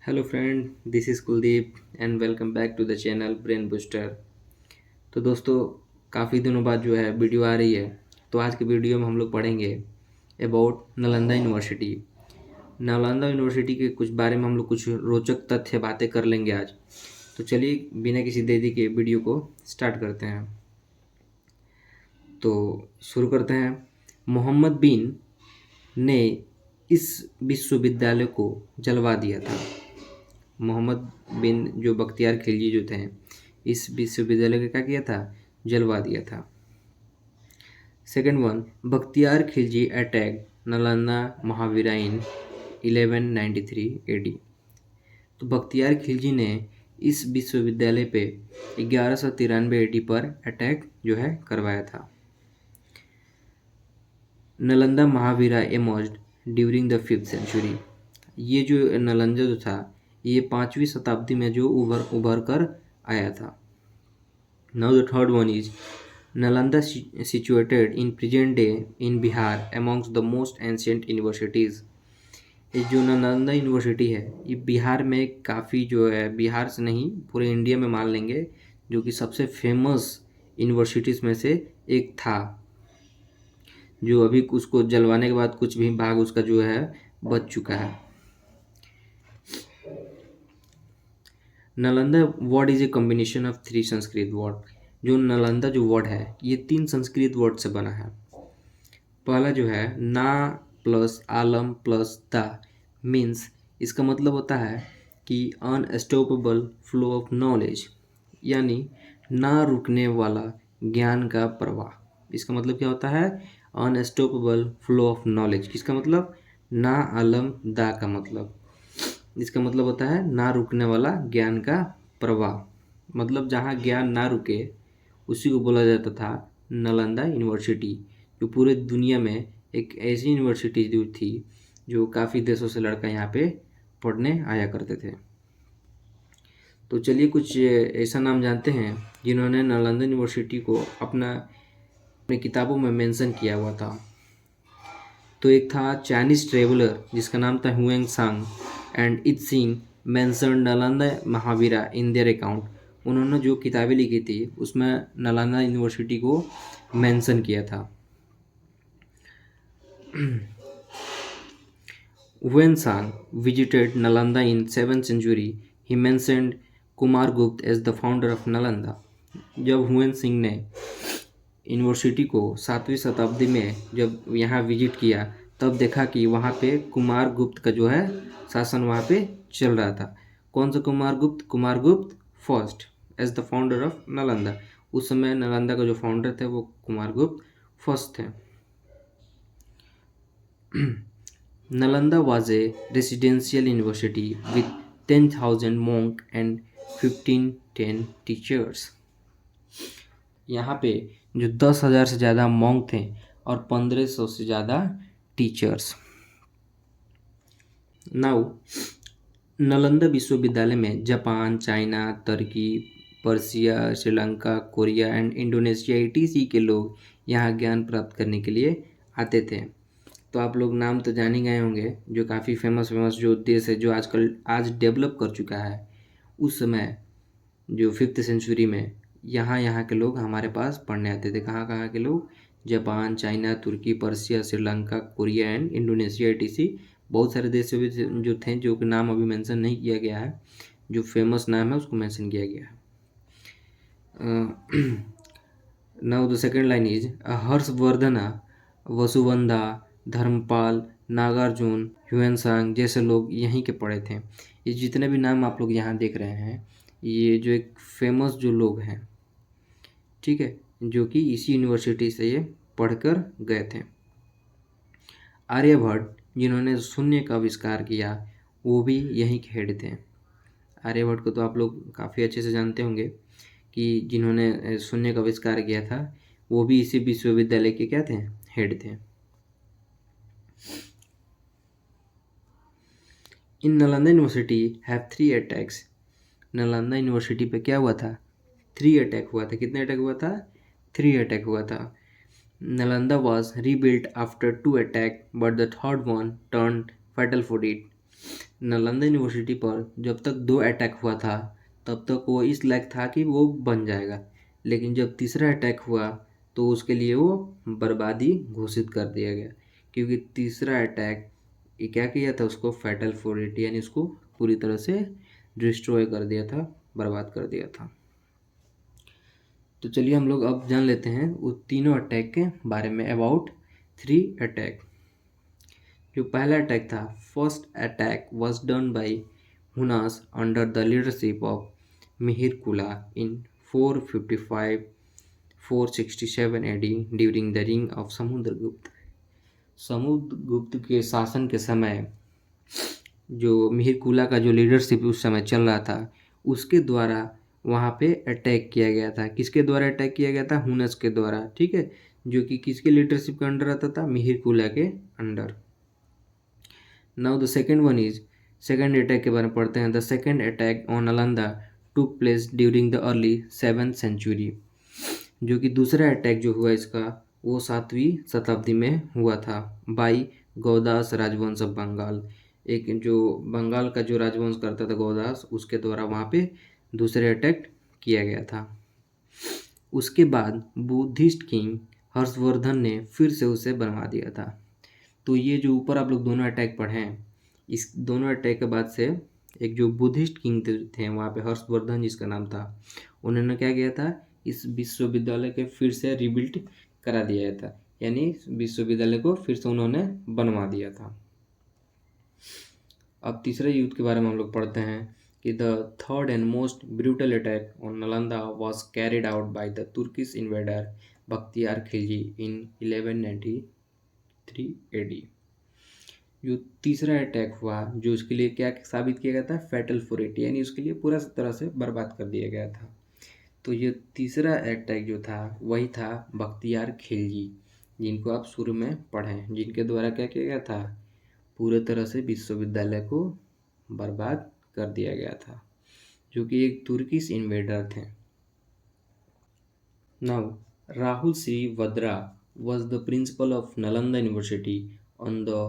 Hello friend, this is Kuldeep and welcome back to the channel brain booster. तो दोस्तों, काफ़ी दिनों बाद जो है वीडियो आ रही है। तो आज के वीडियो में हम लोग पढ़ेंगे about Nalanda university. Nalanda university के कुछ बारे में हम लोग कुछ रोचक तथ्य बातें कर लेंगे आज। तो चलिए बिना किसी देरी के वीडियो को स्टार्ट करते हैं। तो शुरू करते हैं। मोहम्मद बिन ने इस विश्वविद्यालय को जलवा दिया था। मोहम्मद बिन जो बख्तियार खिलजी जो थे, इस विश्वविद्यालय का क्या किया था? जलवा दिया था। Second one, Bakhtiyar Khilji attack Nalanda Mahavihara in 1193 AD. तो बख्तियार खिलजी ने इस विश्वविद्यालय पे 1193 एडी पर अटैक जो है करवाया था। Nalanda Mahavira emerged during the 5th century. ये जो नालंदा जो था, ये 5वीं शताब्दी में जो उभर कर आया था। Now the third one is Nalanda situated in present day in Bihar amongst the most ancient universities। ये जो नालंदा यूनिवर्सिटी है, ये बिहार में काफ़ी जो है, बिहार से नहीं पूरे इंडिया में मान लेंगे, जो कि सबसे फेमस यूनिवर्सिटीज़ में से एक था। जो अभी उसको जलवाने के बाद कुछ भी भाग उसका जो है बच चुका है। Nalanda word is a combination of 3 Sanskrit word. जो नालंदा जो वर्ड है, ये 3 संस्कृत वर्ड से बना है। पहला जो है ना प्लस आलम प्लस दा मीन्स, इसका मतलब होता है कि अनस्टॉपेबल फ्लो ऑफ नॉलेज, यानी ना रुकने वाला ज्ञान का प्रवाह। इसका मतलब क्या होता है? Unstoppable flow of knowledge. किसका मतलब? ना आलम दा का मतलब, इसका मतलब होता है ना रुकने वाला ज्ञान का प्रवाह। मतलब जहाँ ज्ञान ना रुके उसी को बोला जाता था नालंदा यूनिवर्सिटी। जो पूरे दुनिया में एक ऐसी यूनिवर्सिटी जो थी, जो काफ़ी देशों से लड़का यहाँ पे पढ़ने आया करते थे। तो चलिए कुछ ऐसा नाम जानते हैं जिन्होंने नालंदा यूनिवर्सिटी को अपनी किताबों में मेंशन किया हुआ था। तो एक था चाइनीज ट्रेवलर जिसका नाम था हुएंग सांग and it Singh mention Nalanda Mahavihara in their account. उन्होंने जो किताबें लिखी थी उसमें नालंदा यूनिवर्सिटी को मेंशन किया था। When Sang visited Nalanda in 7th century, he mentioned Kumaragupta as the founder of Nalanda। जब हुएन सिंह ने यूनिवर्सिटी को 7वीं शताब्दी में जब यहाँ विजिट किया, तब देखा कि वहाँ पे कुमारगुप्त का जो है शासन वहाँ पे चल रहा था। कौन सा Kumaragupta? Kumaragupta first as the founder of Nalanda. उस समय नालंदा का जो फाउंडर थे वो कुमारगुप्त फर्स्ट थे। Nalanda was a residential university with 10,000 monks and 1510 teachers। यहाँ पे जो 10,000 से ज़्यादा monk थे और 1500 से ज़्यादा टीचर्स। नाउ नालंदा विश्वविद्यालय में जापान, चाइना, तुर्की, Persia, Sri Lanka, Korea and Indonesia etc के लोग यहाँ ज्ञान प्राप्त करने के लिए आते थे। तो आप लोग नाम तो जान ही गए होंगे, जो काफ़ी फेमस जो देश है, जो आज डेवलप कर चुका है। उस समय जो 5th सेंचुरी में यहाँ के लोग हमारे पास पढ़ने आते थे। कहाँ के लोग? जापान, चाइना, तुर्की, Persia, Sri Lanka, Korea and Indonesia etc बहुत सारे देश भी जो थे, जो कि नाम अभी मेंशन नहीं किया गया है। जो फेमस नाम है उसको मेंशन किया गया है। Now the second line is Harshavardhana, Vasubandhu, Dharmapala, Nagarjuna, Hiuen Tsang जैसे लोग यहीं के पढ़े थे। ये जितने भी नाम आप लोग यहाँ देख रहे हैं, ये जो एक फेमस जो लोग हैं, ठीक है, जो कि इसी यूनिवर्सिटी से ये पढ़कर गए थे। आर्यभट्ट जिन्होंने शून्य का आविष्कार किया, वो भी यहीं के हेड थे। आर्यभट्ट को तो आप लोग काफ़ी अच्छे से जानते होंगे कि जिन्होंने शून्य का आविष्कार किया था, वो भी इसी विश्वविद्यालय के क्या थे? हेड थे। In Nalanda university have 3 attacks. Nalanda university पे क्या हुआ था? 3 अटैक हुआ था। कितने अटैक हुआ था? 3 अटैक हुआ था। Nalanda was rebuilt after 2 attack but the third one turn fatal for it. Nalanda university पर जब तक 2 अटैक हुआ था तब तक वो इस लायक था कि वो बन जाएगा, लेकिन जब तीसरा अटैक हुआ तो उसके लिए वो बर्बादी घोषित कर दिया गया, क्योंकि तीसरा अटैक ये क्या किया था, उसको फैटल 480 यानी उसको पूरी तरह से डिस्ट्रॉय कर दिया था, बर्बाद कर दिया था। तो चलिए हम लोग अब जान लेते हैं वो तीनों अटैक के बारे में, अबाउट 3 अटैक। जो पहला अटैक था, first attack was done by Huns under the leadership of Mihir कुला इन 455 467 AD during the ring of Samudragupta. Samudragupta के शासन के समय जो मिहिर कुला का जो लीडरशिप उस समय चल रहा था उसके द्वारा वहाँ पे अटैक किया गया था। किसके द्वारा अटैक किया गया था? हुनस के द्वारा, ठीक है, जो कि किसके लीडरशिप के अंडर आता था? मिहिर कुला के under. Now the second one is, second attack के बारे में पढ़ते हैं। The second attack on Nalanda took place during the early 7th century. जो कि दूसरा अटैक जो हुआ इसका वो 7वीं शताब्दी में हुआ था, बाई गौदास राजवंश ऑफ बंगाल। एक जो बंगाल का जो राजवंश करता था गौदास, उसके द्वारा वहाँ पे दूसरे अटैक किया गया था। उसके बाद बुद्धिस्ट किंग हर्षवर्धन ने फिर से उसे बनवा दिया था। तो ये जो ऊपर आप लोग दोनों अटैक पढ़े हैं, इस दोनों अटैक के बाद से एक जो बुद्धिस्ट किंग थे वहाँ पे, हर्षवर्धन जिसका नाम था, उन्होंने क्या किया था, इस विश्वविद्यालय के फिर से रिबिल्ट करा दिया था, यानी विश्वविद्यालय को फिर से उन्होंने बनवा दिया था। अब तीसरे युद्ध के बारे में हम लोग पढ़ते हैं कि the third and most brutal attack on Nalanda was carried out by the Turkish invader Bakhtiyar Khilji in 1193 AD। जो तीसरा अटैक हुआ, जो उसके लिए क्या साबित किया गया था, फैटल 480, यानी उसके लिए पूरा तरह से बर्बाद कर दिया गया था। तो ये तीसरा अटैक जो था वही था बख्तियार खिलजी, जिनको आप शुरू में पढ़ें, जिनके द्वारा क्या किया गया था, पूरे तरह से विश्वविद्यालय को बर्बाद कर दिया गया था, जो कि एक तुर्किश इन्वेडर थे। Now Rahul Shri Vadra was the principal of Nalanda University on the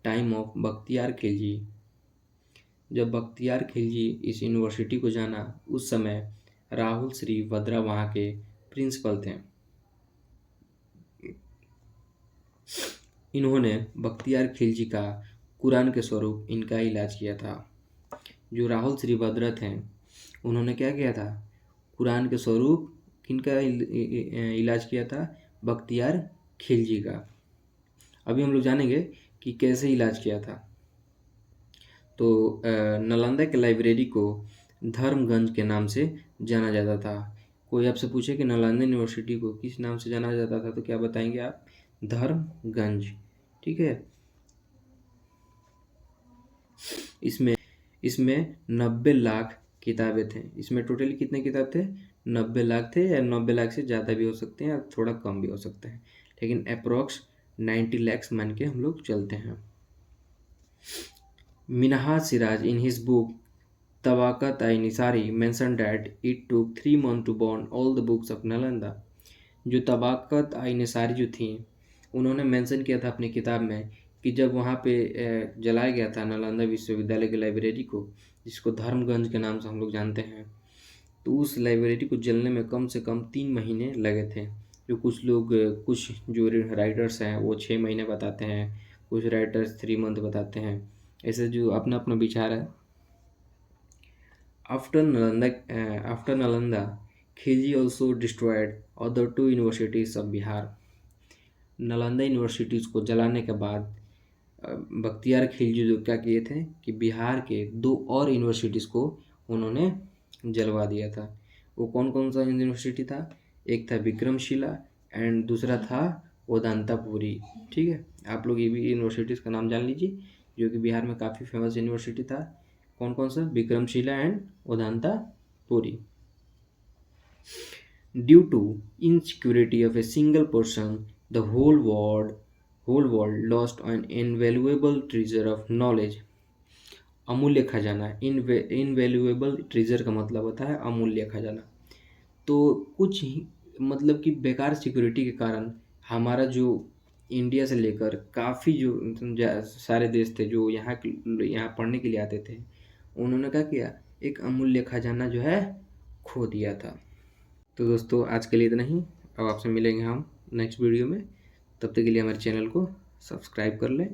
time of Bakhtiyar Khilji. जब बख्तियार खिलजी इस यूनिवर्सिटी को जाना, उस समय राहुल श्री वद्रा वहाँ के प्रिंसिपल थे। इन्होंने बख्तियार खिलजी का कुरान के स्वरूप इनका इलाज किया था। जो राहुल श्री वद्रा थे उन्होंने क्या किया था, कुरान के स्वरूप किनका इलाज किया था, बख्तियार खिलजी का। अभी हम लोग जानेंगे कि कैसे इलाज किया था। तो नालंदा के लाइब्रेरी को धर्मगंज के नाम से जाना जाता था। कोई आपसे पूछे कि नालंदा यूनिवर्सिटी को किस नाम से जाना जाता था, तो क्या बताएंगे आप? धर्मगंज, ठीक है। इसमें 90 लाख किताबें थे। इसमें टोटली कितने किताब थे? 90 लाख थे, या 90 लाख से ज़्यादा भी हो सकते हैं, या थोड़ा कम भी हो सकते हैं, लेकिन अप्रोक्स 90 lakhs मान के हम लोग चलते हैं। Minhaj Siraj in his book Tabaqat i Nasiri mention that it took 3 months to burn all the books of Nalanda. जो तबाकत आई निसारी जो थी, उन्होंने मेंशन किया था अपनी किताब में कि जब वहाँ पे जलाया गया था नालंदा विश्वविद्यालय की लाइब्रेरी को, जिसको धर्मगंज के नाम से हम लोग जानते हैं, तो उस लाइब्रेरी को जलने में कम से कम 3 महीने लगे थे। जो कुछ लोग, कुछ जो राइटर्स हैं वो 6 महीने बताते हैं, कुछ राइटर्स 3 month बताते हैं, ऐसे जो अपना अपना विचार है। After Nalanda Khilji also destroyed other 2 universities of Bihar. Nalanda universities को जलाने के बाद बख्तियार खिलजी जो क्या किए थे कि बिहार के 2 और यूनिवर्सिटीज़ को उन्होंने जलवा दिया था। वो कौन कौन सा यूनिवर्सिटी था? एक था विक्रमशिला एंड दूसरा था वेदांतापुरी, ठीक है। आप लोग ये भी यूनिवर्सिटीज़ का नाम जान लीजिए, जो कि बिहार में काफ़ी फेमस यूनिवर्सिटी था। कौन कौन सा? Vikramashila and Vedantapuri. Due to insecurity of a single person the whole world lost an invaluable treasure of knowledge। अमूल्य खजाना, इनवैल्यूएबल ट्रेजर का मतलब होता है अमूल्य खजाना। तो कुछ ही मतलब कि बेकार सिक्योरिटी के कारण हमारा जो इंडिया से लेकर काफ़ी जो सारे देश थे जो यहाँ पढ़ने के लिए आते थे, उन्होंने क्या किया, एक अमूल्य खजाना जो है खो दिया था। तो दोस्तों आज के लिए इतना ही। अब आपसे मिलेंगे हम नेक्स्ट वीडियो में। तब तक के लिए हमारे चैनल को सब्सक्राइब कर लें